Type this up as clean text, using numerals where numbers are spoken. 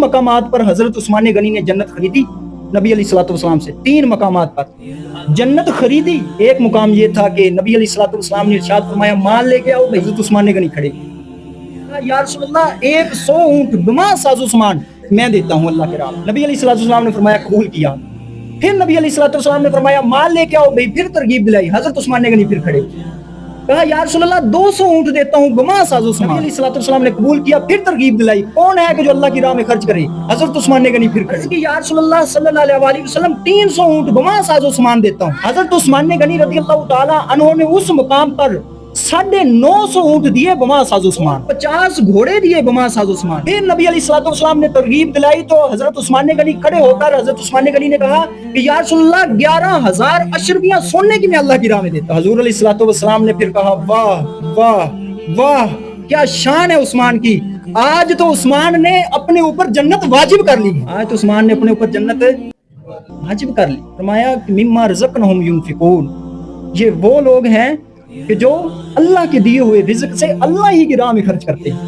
मकामात पर हजरत उस्मान गनी ने जन्नत खरीदी नबी अलैहिस्सलाम से। 3 मकामात पर जन्नत खरीदी। एक मुकाम ये था कि नबी अलैहिस्सलाम ने इरशाद फरमाया माल लेके आओ, हजरत उस्मान गनी खड़े, या रसूलल्लाह 100 ऊंट बमा साजो सामान मैं देता हूं अल्लाह के राह में। नबी अलैहिस्सलाम ने फरमाया कबूल किया। फिर नबी अलैहिस्सलाम ने फरमाया माल लेके आओ भाई, फिर तरगीब दिलाई। हजरत उस्मान गनी फिर खड़े, कहा या रसूलल्लाह 200 ऊंट देता हूं बमा साजो सामान। नबी अलैहिस्सलाम ने कबूल किया, फिर तरगीब दिलाई। कौन है कि जो अल्लाह की राह में खर्च करे? हजरत उस्मान गनी फिर खड़े कि या रसूलल्लाह सल्लल्लाहु अलैहि वसल्लम 300 ऊंट बमा साजो सामान देता हूं। हजरत उस्मान गनी रज़ियल्लाहु ताला अन्हु ने उस मुकाम पर 950 ऊंट दिए बमा साजो सामान, 50 घोड़े दिए बमा साजो सामान। फिर नबी अलैहिस्सलाम ने तरगीब दिलाई तो हजरत उस्मान गनी खड़े होकर हजरत उस्मान गनी ने कहा कि या रसूलल्लाह 11,000 अशरफियां सोने की मैं अल्लाह की राह में देता। हजूर अलैहिस्सलाम ने फिर कहा वाह वाह वाह, क्या शान है उस्मान की। आज तो उस्मान ने अपने ऊपर जन्नत वाजिब कर ली। आज तो उस्मान ने अपने ऊपर जन्नत वाजिब कर ली। फरमाया मिम्मा रज़क़नहुम युनफिकून, ये वो लोग हैं कि जो अल्लाह के दिए हुए रिज़्क से अल्लाह ही की राह में खर्च करते हैं।